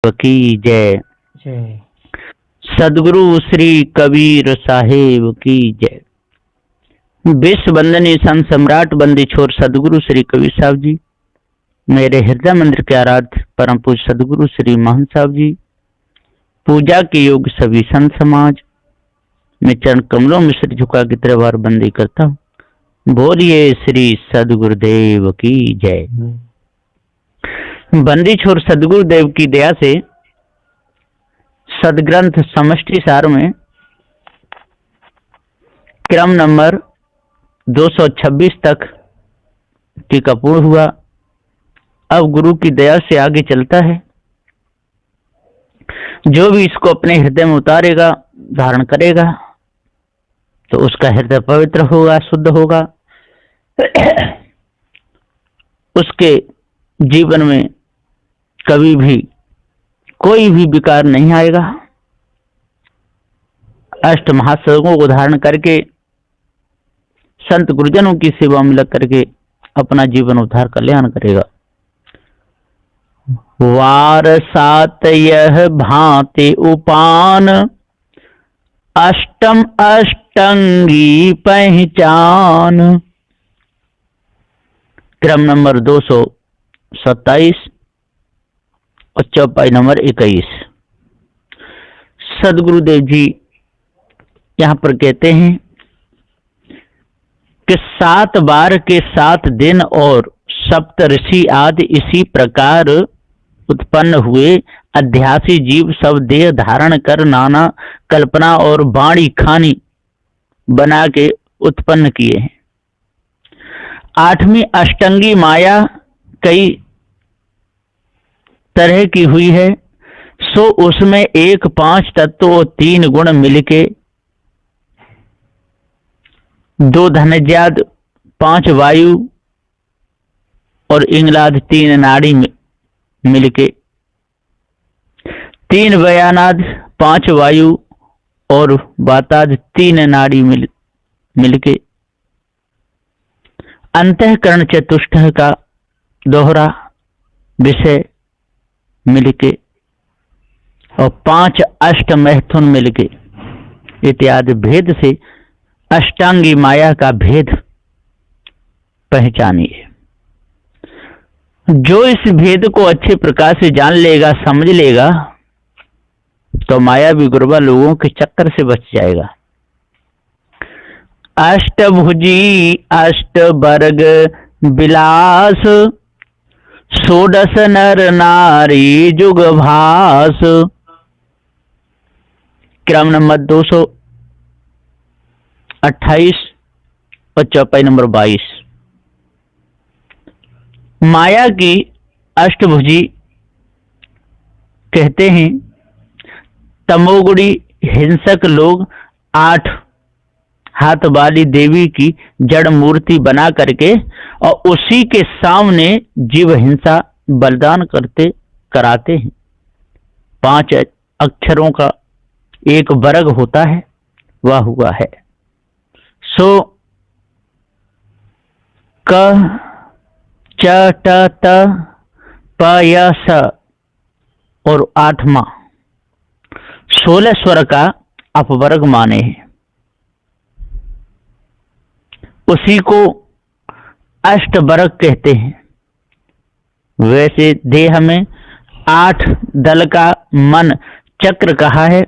की जय। जय। सदगुरु श्री कबीर साहेब की जय। विश्व वंदनीय संत सम्राट बंदी छोर सदगुरु श्री कबीर साहब जी, मेरे हृदय मंदिर के आराध्य परम पूज्य सदगुरु श्री महंत साहब जी, पूजा के योग्य सभी संत समाज में चरण कमलों में सिर झुका के त्रिवार बंदी करता हूँ। बोलिए श्री सदगुरुदेव की जय। बंदी छोर सदगुरुदेव की दया से सदग्रंथ समष्टि सार में क्रम नंबर 226 तक टीका पूर्ण हुआ। अब गुरु की दया से आगे चलता है। जो भी इसको अपने हृदय में उतारेगा, धारण करेगा, तो उसका हृदय पवित्र होगा, शुद्ध होगा। उसके जीवन में कभी भी कोई भी विकार नहीं आएगा। अष्ट महासर्गों को धारण करके संत गुरुजनों की सेवा में लग करके अपना जीवन उद्धार कल्याण करेगा। वार सात यह भांति उपान, अष्टम अष्टंगी पहचान। क्रम नंबर 227 और चौपाई नंबर 21। सदगुरुदेव जी यहाँ पर कहते हैं कि 7 बार के 7 दिन और सप्तऋषि आदि इसी प्रकार उत्पन्न हुए। अध्यासी जीव सब देह धारण कर नाना कल्पना और वाणी खानी बना के उत्पन्न किए हैं। 8वीं अष्टंगी माया कई तरह की हुई है, सो उसमें 1 5 तत्व और 3 गुण मिलके, 2 धनज्याद 5 वायु और इंगलाद 3 नाड़ी मिलके, 3 व्यानाद 5 वायु और वाताद 3 नाड़ी मिलके, अंतःकरण चतुष्ट का दोहरा विषय मिलके और 5 अष्ट मैथुन मिलके इत्यादि भेद से अष्टांगी माया का भेद पहचानिए। जो इस भेद को अच्छे प्रकार से जान लेगा, समझ लेगा, तो माया भी गुरुबा लोगों के चक्कर से बच जाएगा। अष्टभुजी अष्टवर्ग विलास, 16 नर नारी जुग भास। क्रम नंबर 228 और चौपाई नंबर 22। माया की अष्टभुजी कहते हैं तमोगुणी हिंसक लोग 8 हाथ वाली देवी की जड़ मूर्ति बना करके और उसी के सामने जीव हिंसा बलिदान कराते हैं। 5 अक्षरों का एक वर्ग होता है, वह हुआ है सो क च ट त प य स और 8वां 16 स्वर का अपवर्ग माने हैं। उसी को अष्टवर्ग कहते हैं। वैसे देह में 8 दल का मन चक्र कहा है।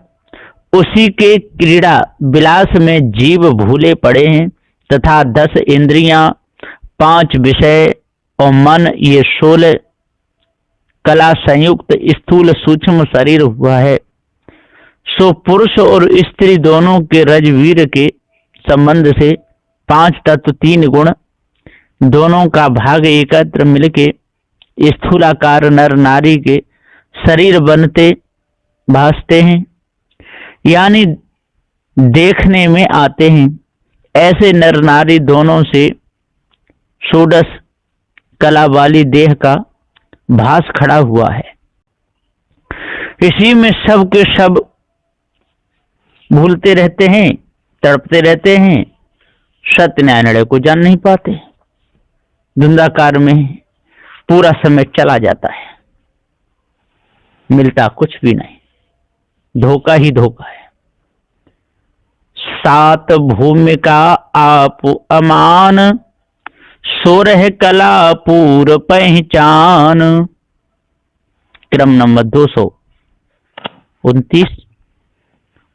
उसी के क्रीड़ा विलास में जीव भूले पड़े हैं तथा 10 इंद्रियां, 5 विषय और मन, ये 16 कला संयुक्त स्थूल सूक्ष्म शरीर हुआ है। सो पुरुष और स्त्री दोनों के रजवीर के संबंध से 5 तत्व 3 गुण दोनों का भाग एकत्र मिलके स्थूलाकार नर नारी के शरीर बनते भासते हैं, यानी देखने में आते हैं। ऐसे नर नारी दोनों से 16 कला वाली देह का भास खड़ा हुआ है। इसी में सब के सब भूलते रहते हैं, तड़पते रहते हैं, सत्य न्याय निर्णय को जान नहीं पाते। धुंधाकार में पूरा समय चला जाता है। मिलता कुछ भी नहीं, धोखा ही धोखा है। सात भूमिका आप अमान, सोरह कला पूर पहचान। क्रम नंबर 229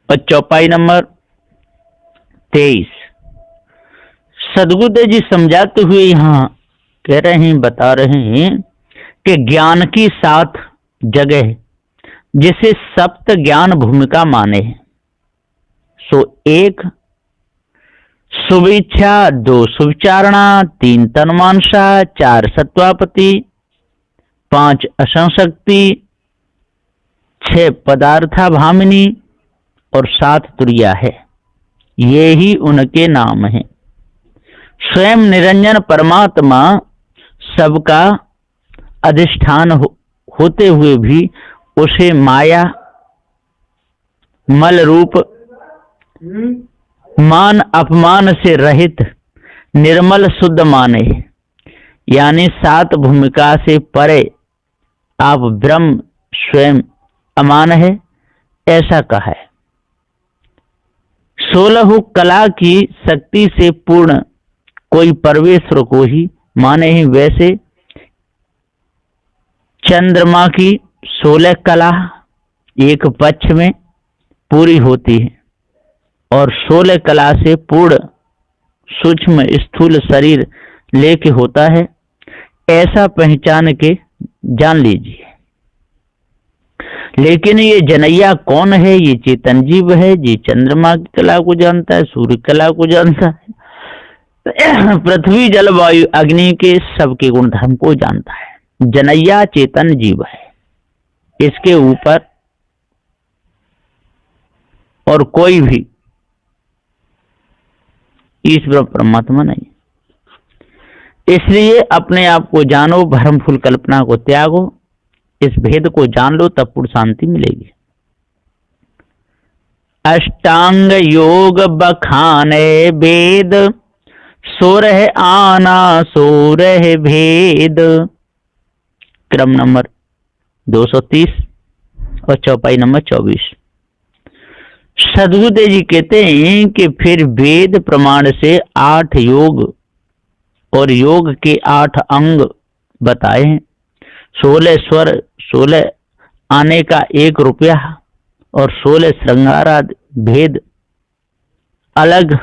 और चौपाई नंबर 23। सदगुरुदेव जी समझाते हुए यहाँ कह रहे हैं, बता रहे हैं कि ज्ञान की 7 जगह जिसे सप्त ज्ञान भूमिका माने हैं। सो 1 शुभेच्छा, 2 शुभचारणा, 3 तन्मांसा, 4 सत्वापति, 5 असंशक्ति, 6 पदार्था भामिनी और 7 तुरिया है। ये ही उनके नाम हैं। स्वयं निरंजन परमात्मा सबका अधिष्ठान होते हुए भी उसे माया मल रूप मान अपमान से रहित निर्मल शुद्ध माने, यानी 7 भूमिका से परे आप ब्रह्म स्वयं अमान है, ऐसा कहा है। 16 कला की शक्ति से पूर्ण कोई परमेश्वर को ही माने ही। वैसे चंद्रमा की 16 कला एक पक्ष में पूरी होती है और 16 कला से पूर्ण सूक्ष्म स्थूल शरीर लेके होता है, ऐसा पहचान के जान लीजिए। लेकिन ये जनैया कौन है? ये चेतन जीव है। ये चंद्रमा की कला को जानता है, सूर्य कला को जानता है, पृथ्वी जल वायु अग्नि के सबके गुण धर्म को जानता है। जनैया चेतन जीव है, इसके ऊपर और कोई भी ईश्वर परमात्मा नहीं। इसलिए अपने आप को जानो, भ्रमफुल कल्पना को त्यागो, इस भेद को जान लो, तब पूर्ण शांति मिलेगी। अष्टांग योग बखाने वेद, सोरह आना सोरह भेद। क्रम नंबर 230 और चौपाई नंबर 24। सदगुरुदेव जी कहते हैं कि फिर वेद प्रमाण से 8 योग और योग के 8 अंग बताए हैं। 16 स्वर, 16 आने का 1 रुपया और 16 श्रृंगारादि भेद अलग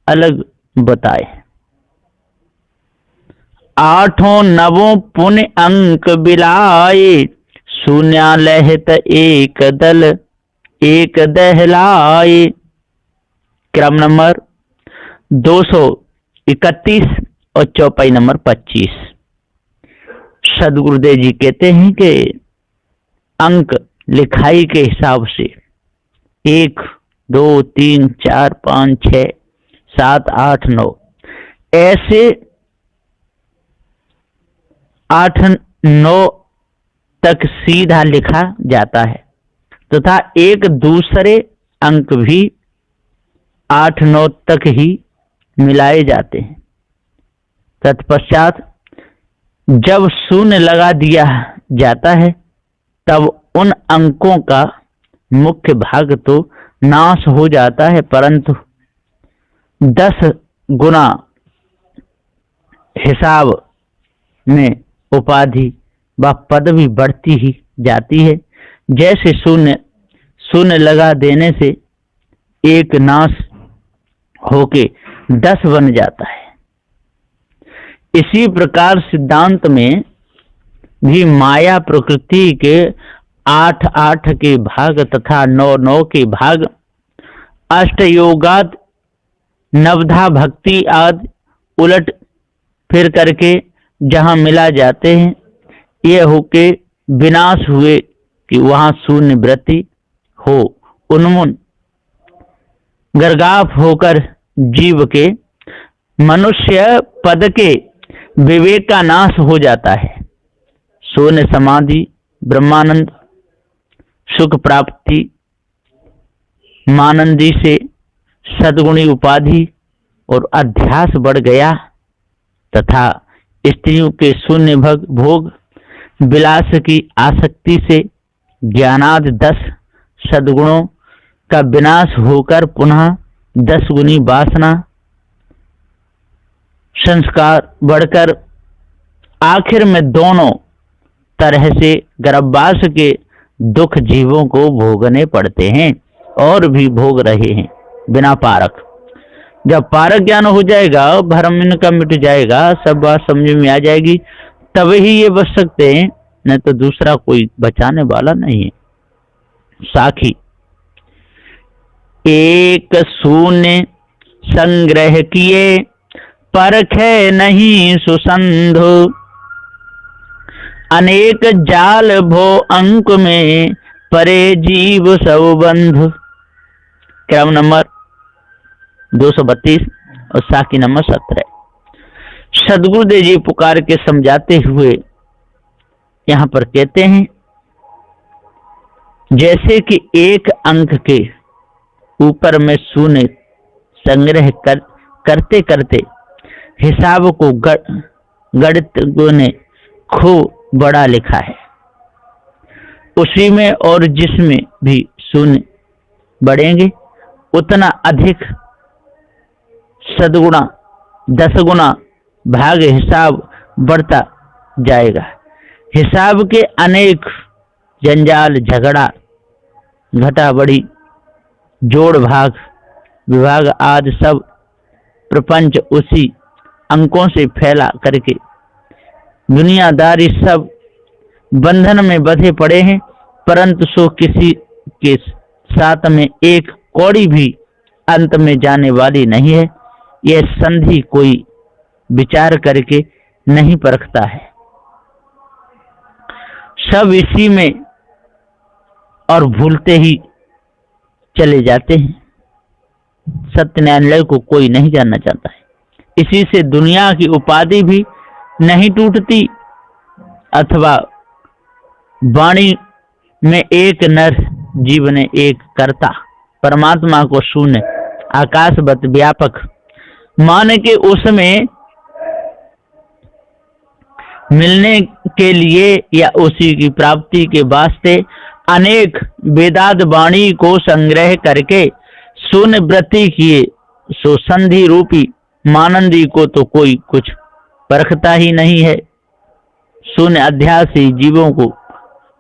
अलग बताए। 8 नवों पुण्य अंक बिलाए, शून्यालहत एक दल एक दहलाए। क्रम नंबर 231 और चौपाई नंबर 25। सदगुरुदेव जी कहते हैं कि अंक लिखाई के हिसाब से 1 2 3 4 5 6 7 8 9 ऐसे 8 9 तक सीधा लिखा जाता है तथा एक दूसरे अंक भी 8 9 तक ही मिलाए जाते हैं। तत्पश्चात जब शून्य लगा दिया जाता है तब उन अंकों का मुख्य भाग तो नाश हो जाता है, परंतु 10 गुना हिसाब में उपाधि व पदवी बढ़ती ही जाती है। जैसे शून्य लगा देने से एक नाश होके 10 बन जाता है। इसी प्रकार सिद्धांत में भी माया प्रकृति के 8 8 के भाग तथा 9 9 के भाग अष्टयोगाद नवधा भक्ति आदि उलट फिर करके जहां मिला जाते हैं, ये होके विनाश हुए कि वहां शून्य वृत्ति हो, उन्मूलन गर्गाप होकर जीव के मनुष्य पद के विवेक का नाश हो जाता है। शून्य समाधि, ब्रह्मानंद, सुख प्राप्ति, मानंदी से सद्गुणी उपाधि और अध्यास बढ़ गया तथा स्त्रियों के शून्य भोग विलास की आसक्ति से ज्ञानादि 10 सद्गुणों का विनाश होकर पुनः 10 गुनी वासना संस्कार बढ़कर आखिर में दोनों तरह से गर्भवास के दुख जीवों को भोगने पड़ते हैं और भी भोग रहे हैं बिना पारक। जब पारक ज्ञान हो जाएगा, भ्रम इनका मिट जाएगा, सब बात समझ में आ जाएगी, तब ही ये बच सकते हैं, नहीं तो दूसरा कोई बचाने वाला नहीं है। साखी एक शून्य संग्रह किए, परखे नहीं सुसंधु, अनेक जाल भो अंक में, परे जीव सब बंधु। क्रम नंबर 232 और साखी नंबर 17। सदगुरुदेव जी पुकार के समझाते हुए यहाँ पर कहते हैं, जैसे कि एक अंक के ऊपर में शून्य संग्रह करते करते हिसाब को गणितज्ञों ने खूब बड़ा लिखा है, उसी में और जिसमें भी शून्य बढ़ेंगे उतना अधिक सदगुणा 10 गुना भाग हिसाब बढ़ता जाएगा। हिसाब के अनेक जंजाल, झगड़ा, घटा बढ़ी, जोड़ भाग, विभाग आदि सब प्रपंच उसी अंकों से फैला करके दुनियादारी सब बंधन में बंधे पड़े हैं, परंतु सो किसी के साथ में एक कौड़ी भी अंत में जाने वाली नहीं है। यह संधि कोई विचार करके नहीं परखता है, सब इसी में और भूलते ही चले जाते हैं। सत्य न्यायालय को कोई नहीं जानना चाहता है, इसी से दुनिया की उपाधि भी नहीं टूटती, अथवा वाणी में एक नर, जीवन एक कर्ता, परमात्मा को शून्य आकाशवत व्यापक मान के उसमें मिलने के लिए या उसी की प्राप्ति के वास्ते अनेक वेदांत वाणी को संग्रह करके शून्य वृत्ति किए, सो संधि रूपी मानंदी को तो कोई कुछ परखता ही नहीं है। शून्य अध्यास ही जीवों को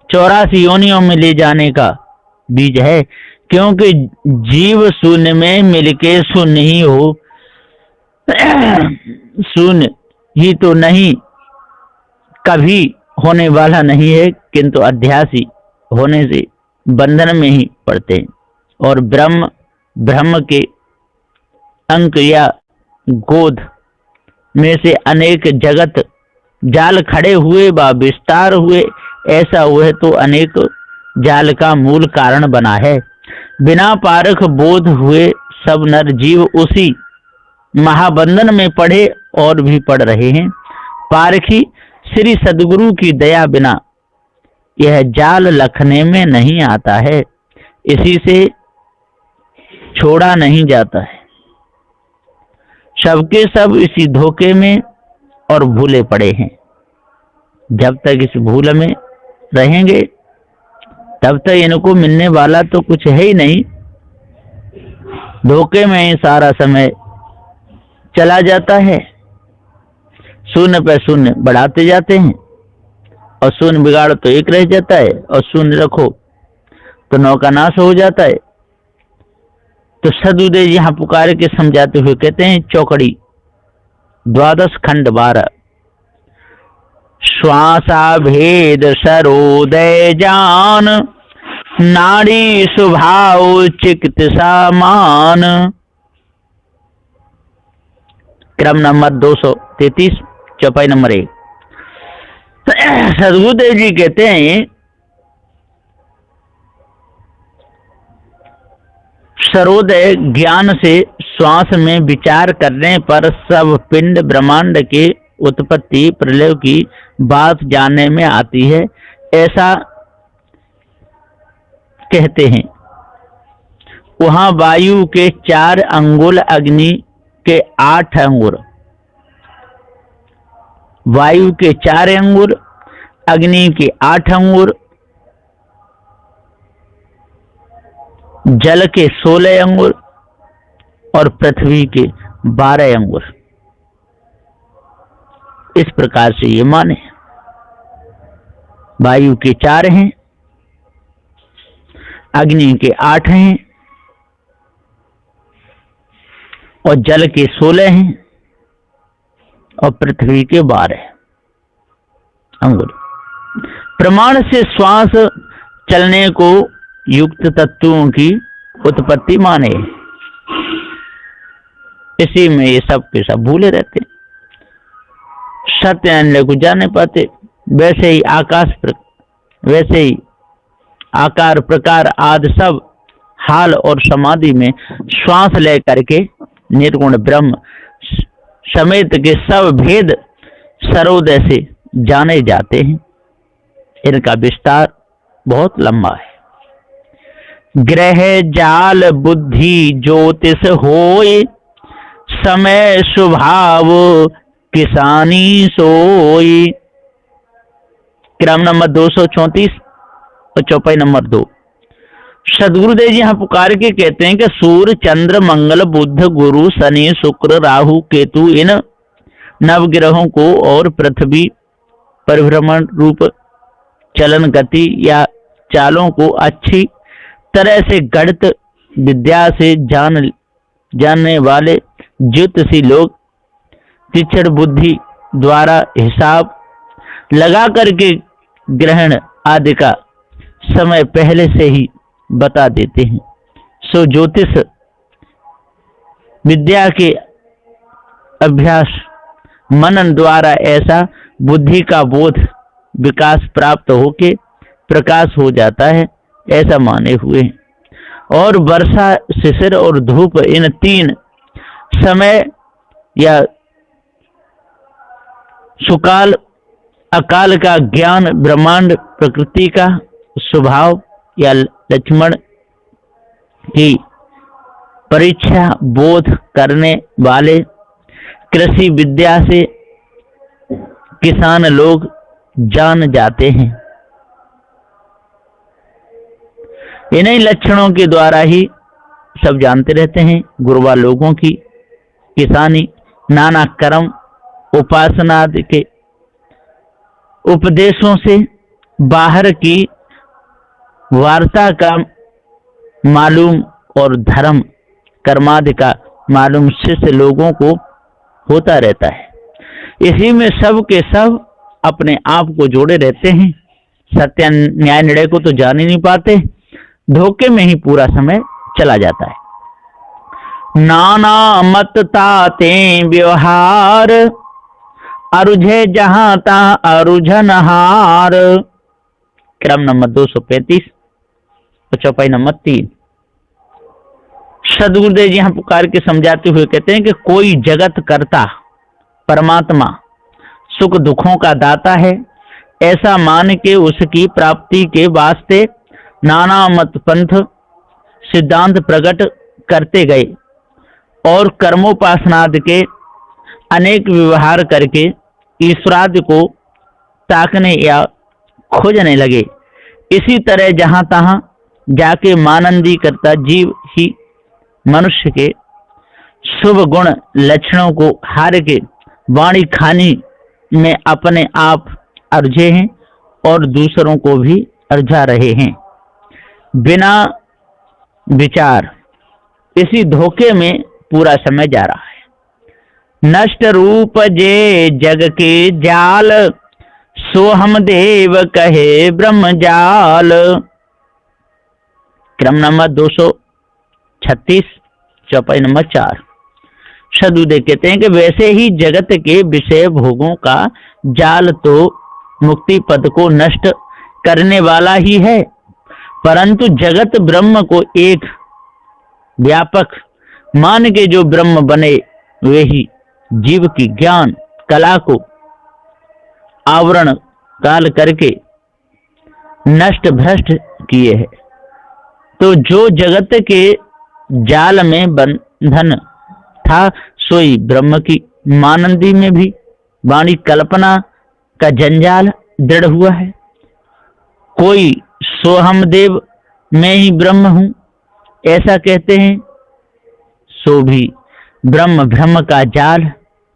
84 योनियों में ले जाने का बीज है, क्योंकि जीव शून्य में मिलके शून्य ही हो, शून्य ही तो नहीं, कभी होने वाला नहीं है, किंतु अध्यासी होने से बंधन में ही पड़ते हैं और ब्रह्म के अंक या गोद में से अनेक जगत जाल खड़े हुए व विस्तार हुए, ऐसा हुए तो अनेक जाल का मूल कारण बना है। बिना पारख बोध हुए सब नर जीव उसी महाबंधन में पड़े और भी पड़ रहे हैं। पारखी श्री सद्गुरु की दया बिना यह जाल लखने में नहीं आता है, इसी से छोड़ा नहीं जाता है। सबके सब इसी धोखे में और भूले पड़े हैं। जब तक इस भूल में रहेंगे तब तक इनको मिलने वाला तो कुछ है ही नहीं, धोखे में ही सारा समय चला जाता है। शून्य पे शून्य बढ़ाते जाते हैं और शून्य बिगाड़ो तो एक रह जाता है और शून्य रखो तो 9 का नाश हो जाता है। तो सदगुरुदेव यहाँ पुकार के समझाते हुए कहते हैं, चौकड़ी 12 खंड 12। श्वासा भेद सरोदय जान, नाड़ी स्वभाव चिकित्सा मान। क्रम नंबर 233, चौपाई नंबर 1। सदगुरुदेव जी कहते हैं, सरोदय ज्ञान से श्वास में विचार करने पर सब पिंड ब्रह्मांड के उत्पत्ति प्रलय की बात जानने में आती है, ऐसा कहते हैं। वहां वायु के 4 अंगुल, अग्नि के 8 अंगुल, वायु के 4 अंगुल, अग्नि के 8 अंगुल जल के 16 अंगुर और पृथ्वी के 12 अंगुर। इस प्रकार से ये माने। वायु के 4 हैं, अग्नि के 8 हैं और जल के 16 हैं और पृथ्वी के 12 अंगुर। प्रमाण से श्वास चलने को युक्त तत्वों की उत्पत्ति माने। इसी में ये सब के सब भूले रहते, सत्य निर्णय को जान नहीं पाते। वैसे ही वैसे ही आकार प्रकार आदि सब हाल और समाधि में श्वास ले करके निर्गुण ब्रह्म समेत के सब भेद सर्वोदय से जाने जाते हैं। इनका विस्तार बहुत लंबा है। ग्रह जाल बुद्धि ज्योतिष होय, समय स्वभाव किसानी सोई। क्रम नंबर 234 और चौपाई नंबर 2। सदगुरुदेव जी यहाँ पुकार के कहते हैं कि सूर्य चंद्र मंगल बुध गुरु शनि शुक्र राहु केतु इन नवग्रहों को और पृथ्वी परिभ्रमण रूप चलन गति या चालों को अच्छी तरह से गणित विद्या से जानने वाले ज्योतिषी लोग तीक्ष्ण बुद्धि द्वारा हिसाब लगा करके ग्रहण आदि का समय पहले से ही बता देते हैं। सो ज्योतिष विद्या के अभ्यास मनन द्वारा ऐसा बुद्धि का बोध विकास प्राप्त होके प्रकाश हो जाता है, ऐसा माने हुए हैं। और वर्षा शिशिर और धूप इन 3 समय या सुकाल अकाल का ज्ञान ब्रह्मांड प्रकृति का स्वभाव या लक्ष्मण की परीक्षा बोध करने वाले कृषि विद्या से किसान लोग जान जाते हैं। इन्हीं लक्षणों के द्वारा ही सब जानते रहते हैं। गुरुवा लोगों की किसानी नाना कर्म उपासना आदि के उपदेशों से बाहर की वार्ता का मालूम और धर्म कर्मादि का मालूम शिष्य लोगों को होता रहता है। इसी में सब के सब अपने आप को जोड़े रहते हैं। सत्य न्याय निर्णय को तो जान ही नहीं पाते, धोखे में ही पूरा समय चला जाता है। नाना मत ताते व्यवहार अरुझे जहां ता अरुझनहार। क्रम नंबर 235 और चौपाई नंबर 3। सदगुरुदेव जी यहाँ पुकार के समझाते हुए कहते हैं कि कोई जगत करता परमात्मा सुख दुखों का दाता है, ऐसा मान के उसकी प्राप्ति के वास्ते नाना मत पंथ सिद्धांत प्रकट करते गए और कर्मोपासनादि के अनेक व्यवहार करके ईश्वरादि को ताकने या खोजने लगे। इसी तरह जहां तहां जाके मानंदी करता जीव ही मनुष्य के शुभ गुण लक्षणों को हार के वाणी खानी में अपने आप अर्झे हैं और दूसरों को भी अर्झा रहे हैं बिना विचार। इसी धोखे में पूरा समय जा रहा है। नष्ट रूप जे जग के जाल, सो हम देव कहे ब्रह्म जाल। क्रम नंबर 236 चौपाई नंबर 4। सदगुरुदेव कहते हैं कि वैसे ही जगत के विषय भोगों का जाल तो मुक्ति पद को नष्ट करने वाला ही है, परंतु जगत ब्रह्म को एक व्यापक मान के जो ब्रह्म बने वे ही जीव की ज्ञान कला को आवरण काल करके नष्ट भ्रष्ट किए है। तो जो जगत के जाल में बंधन था सोई ब्रह्म की मानंदी में भी वाणी कल्पना का जंजाल दृढ़ हुआ है। कोई सोहम देव मैं ही ब्रह्म हूं ऐसा कहते हैं, सो भी ब्रह्म भ्रम का जाल,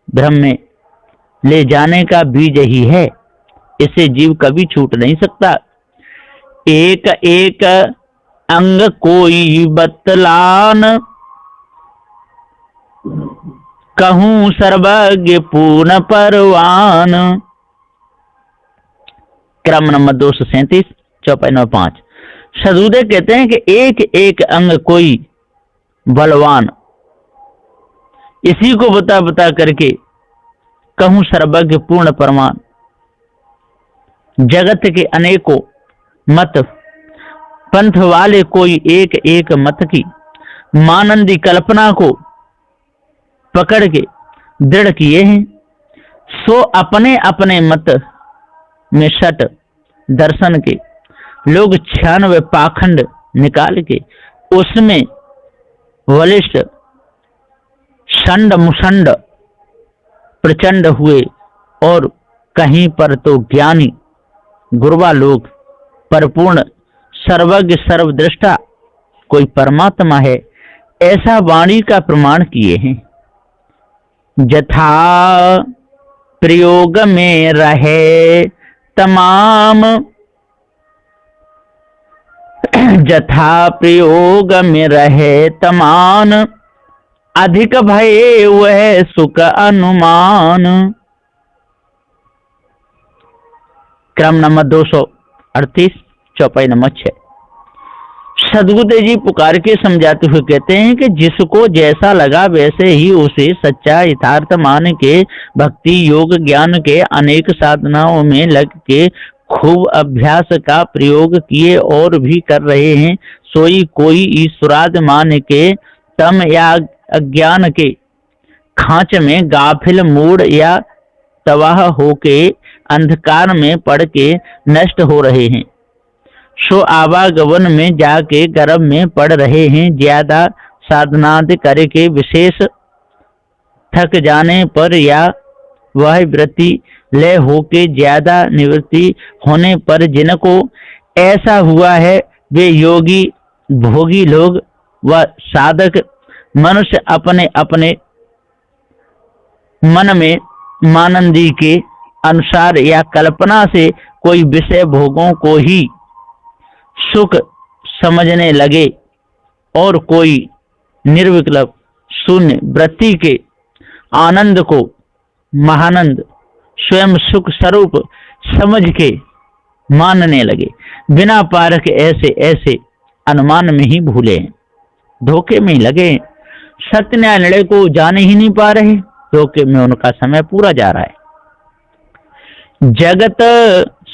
भ्रम में ले जाने का बीज ही है, इसे जीव कभी छूट नहीं सकता। एक एक अंग कोई बतलान, कहूं सर्वज्ञ पूर्ण परवान। क्रम नंबर 237, चौपाई नंबर 5। सदुदय कहते हैं कि एक एक अंग कोई बलवान, इसी को बता बता करके कहूं सर्वज्ञ पूर्ण परमान। जगत के अनेकों मत, पंथ वाले कोई एक एक मत की मानंदी कल्पना को पकड़ के दृढ़ किए हैं, सो अपने अपने मत में शट दर्शन के लोग 96 पाखंड निकाल के उसमें वलिष्ठ षंड मुषंड प्रचंड हुए, और कहीं पर तो ज्ञानी गुरबा लोग परिपूर्ण सर्वज्ञ सर्वदृष्टा कोई परमात्मा है, ऐसा वाणी का प्रमाण किए हैं। जथा प्रयोग में रहे तमाम, जथा प्रयोग में रहे तमान, अधिक भय वह सुख अनुमान। क्रम नंबर 238, चौपाई नंबर 6। सदगुरुदेव जी पुकार के समझाते हुए कहते हैं कि जिसको जैसा लगा वैसे ही उसे सच्चा यथार्थ मान के भक्ति योग ज्ञान के अनेक साधनाओं में लग के खूब अभ्यास का प्रयोग किए और भी कर रहे हैं, सोई कोई ईश्वराद मान के तम या अज्ञान के खांच में गाफिल मूड या तबाह होके अंधकार में पड़ के नष्ट हो रहे हैं, सो आवागमन में जाके गर्भ में पड़ रहे हैं। ज्यादा साधनादि करके विशेष थक जाने पर या वह वृत्ति लय होके ज्यादा निवृत्ति होने पर जिनको ऐसा हुआ है वे योगी भोगी लोग व साधक मनुष्य अपने अपने मन में मानंदी के अनुसार या कल्पना से कोई विषय भोगों को ही सुख समझने लगे, और कोई निर्विकल्प शून्य वृत्ति के आनंद को महानंद स्वयं सुख स्वरूप समझ के मानने लगे। बिना पारख ऐसे ऐसे अनुमान में ही भूले, धोखे में ही लगे, सत्य न्याय निर्णय को जाने ही नहीं पा रहे, धोखे में उनका समय पूरा जा रहा है। जगत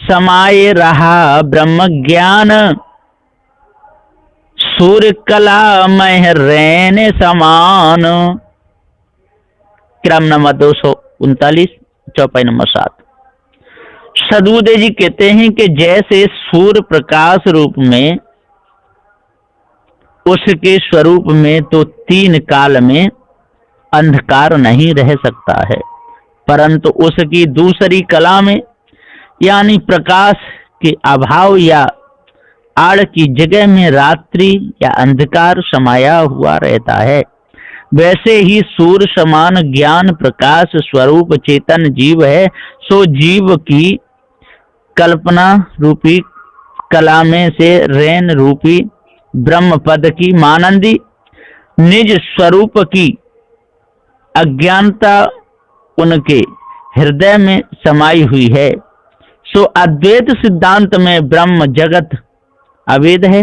समाये रहा ब्रह्म ज्ञान, सूर्य कला मह रहने समान। क्रम नंबर 239, चौपाई नंबर 7। सदगुरुदेव जी कहते हैं कि जैसे सूर्य प्रकाश रूप में उसके स्वरूप में तो 3 काल में अंधकार नहीं रह सकता है, परंतु उसकी दूसरी कला में यानी प्रकाश के अभाव या आड़ की जगह में रात्रि या अंधकार समाया हुआ रहता है। वैसे ही सूर्य समान ज्ञान प्रकाश स्वरूप चेतन जीव है, सो जीव की कल्पना रूपी कला में से रैन रूपी ब्रह्म पद की मानंदी निज स्वरूप की अज्ञानता उनके हृदय में समाई हुई है। सो अद्वैत सिद्धांत में ब्रह्म जगत अवेद है।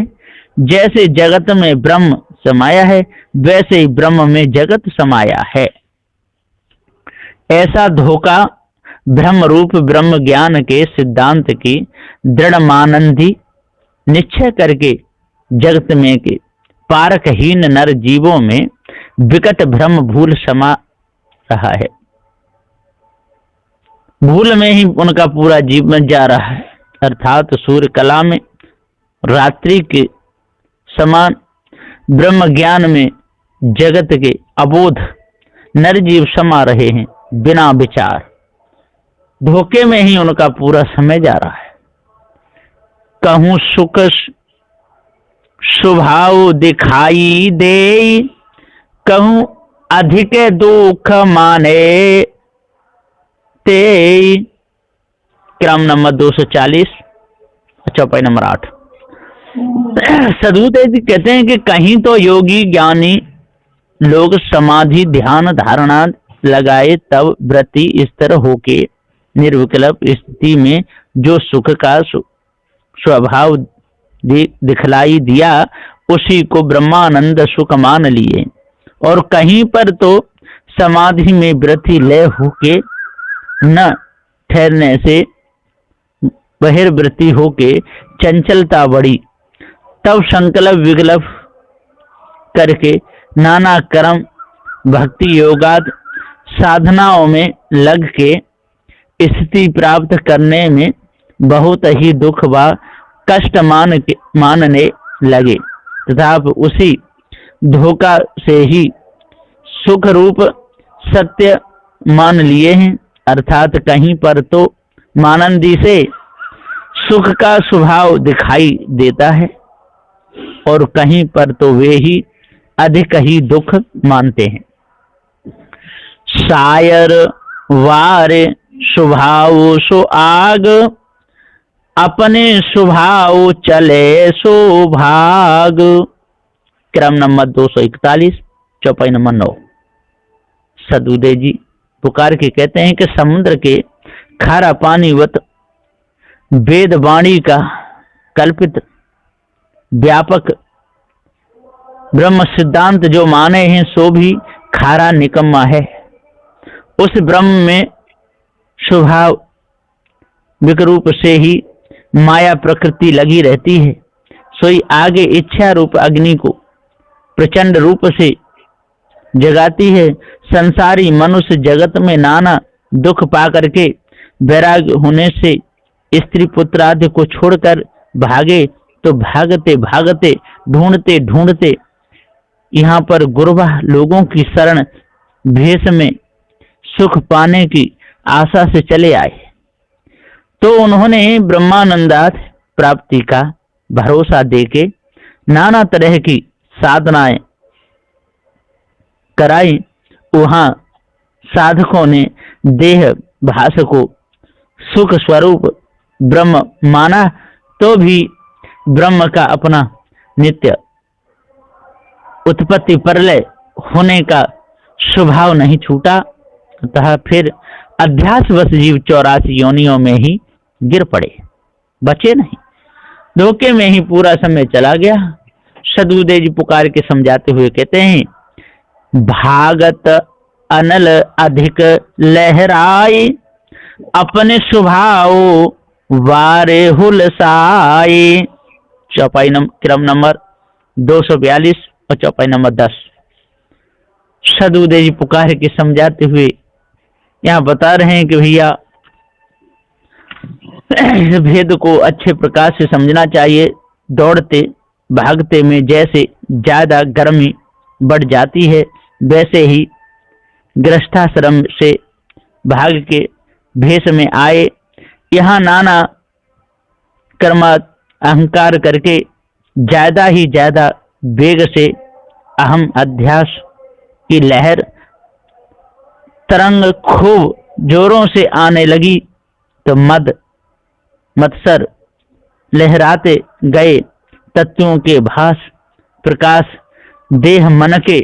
जैसे जगत में ब्रह्म समाया है वैसे ही ब्रह्म में जगत समाया है। ऐसा धोखा ब्रह्म रूप ब्रह्म ज्ञान के सिद्धांत की दृढ़ मानंदी निश्चय करके जगत में के पारकहीन नर जीवों में विकट भ्रम भूल समा रहा है। भूल में ही उनका पूरा जीवन जा रहा है, अर्थात सूर्य कला में रात्रि के समान ब्रह्म ज्ञान में जगत के अबोध नरजीव समा रहे हैं बिना विचार। धोखे में ही उनका पूरा समय जा रहा है। कहूं सुख स्वभाव दिखाई दे, कहूँ अधिक दुख माने ते। क्रम नंबर 240, चौपाई नंबर 8। सदगुरुदेव जी कहते हैं कि कहीं तो योगी ज्ञानी लोग समाधि ध्यान धारणा लगाए तब वृत्ति स्थिर होके निर्विकल्प स्थिति में जो सुख का स्वभाव दिखलाई दिया उसी को ब्रह्मानंद सुख मान लिए। और कहीं पर तो समाधि में वृत्ति लय होके न ठहरने से बहिर्वृत्ति होके चंचलता बढ़ी, तब संकल्प विकल्प करके नाना कर्म भक्ति योगाद साधनाओं में लग के स्थिति प्राप्त करने में बहुत ही दुख व कष्ट मानने लगे तथा उसी धोखा से ही सुख रूप सत्य मान लिए हैं। अर्थात कहीं पर तो मानंदी से सुख का स्वभाव दिखाई देता है और कहीं पर तो वे ही अधिक ही दुख मानते हैं। शायर वार स्वभाव सो आग, अपने स्वभाव चले सो भाग। क्रम नंबर 241, चौपाई नंबर 9। सदगुरुदेव जी पुकार के कहते हैं कि समुद्र के खारा पानी वत वेद वाणी का कल्पित व्यापक ब्रह्म सिद्धांत जो माने हैं सो भी खारा निकम्मा है। उस ब्रह्म में स्वभाव विकरूप से ही माया प्रकृति लगी रहती है, सोई आगे इच्छा रूप अग्नि को प्रचंड रूप से जगाती है। संसारी मनुष्य जगत में नाना दुख पा करके वैराग्य होने से स्त्री पुत्र आदि को छोड़कर भागे तो भागते भागते ढूंढते ढूंढते यहाँ पर गुरबा लोगों की शरण भेष में सुख पाने की आशा से चले आए। तो उन्होंने ब्रह्मानंदात प्राप्ति का भरोसा देके नाना तरह की साधनाएं कराई। वहां साधकों ने देह भास को सुख स्वरूप ब्रह्म माना तो भी ब्रह्म का अपना नित्य उत्पत्ति प्रलय होने का स्वभाव नहीं छूटा। अतः फिर अध्यासवश जीव 84 योनियों में ही गिर पड़े, बचे नहीं, धोखे में ही पूरा समय चला गया। सदगुरुदेव जी पुकार के समझाते हुए कहते हैं, भागत अनल अधिक लहराए, अपने स्वभाव वारे हुलसाए। चौपाई क्रम नंबर 242 और चौपाई नंबर 10। सदगुरुदेव जी पुकार के समझाते हुए यहाँ बता रहे हैं कि भैया इस भेद को अच्छे प्रकार से समझना चाहिए। दौड़ते भागते में जैसे ज्यादा गर्मी बढ़ जाती है, वैसे ही गृहस्थाश्रम से भाग के भेष में आए, यहाँ नाना कर्मा अहंकार करके ज्यादा ही ज्यादा वेग से अहम अध्यास की लहर तरंग खूब जोरों से आने लगी तो मत्सर लहराते गए तत्वों के भास प्रकाश देह मन के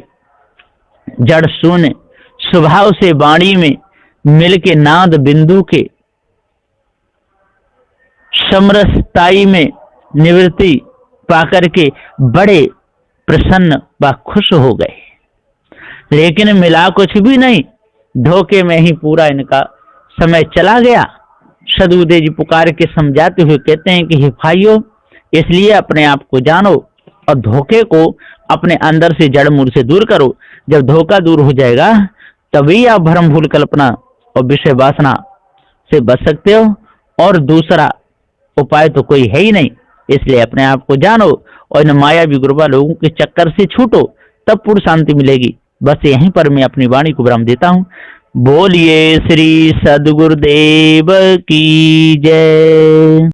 जड़ शून्य स्वभाव से वाणी में मिलके नाद बिंदु के समरसताई में निवृत्ति पाकर के बड़े प्रसन्न व खुश हो गए। लेकिन मिला कुछ भी नहीं, धोखे में ही पूरा इनका समय चला गया। सदगुरुदेव जी पुकार के समझाते हुए कहते हैं कि हे भाइयों, इसलिए अपने आप को जानो और धोखे को अपने अंदर से जड़ मूल से दूर करो। जब धोखा दूर हो जाएगा तभी आप भ्रम भूल कल्पना और विषय वासना से बच सकते हो, और दूसरा उपाय तो कोई है ही नहीं। इसलिए अपने आप को जानो और इन मायावी गुरुबा लोगों के चक्कर से छूटो, तब पूर्ण शांति मिलेगी। बस यहीं पर मैं अपनी वाणी को विराम देता हूँ। बोलिए श्री सद्गुरुदेव की जय।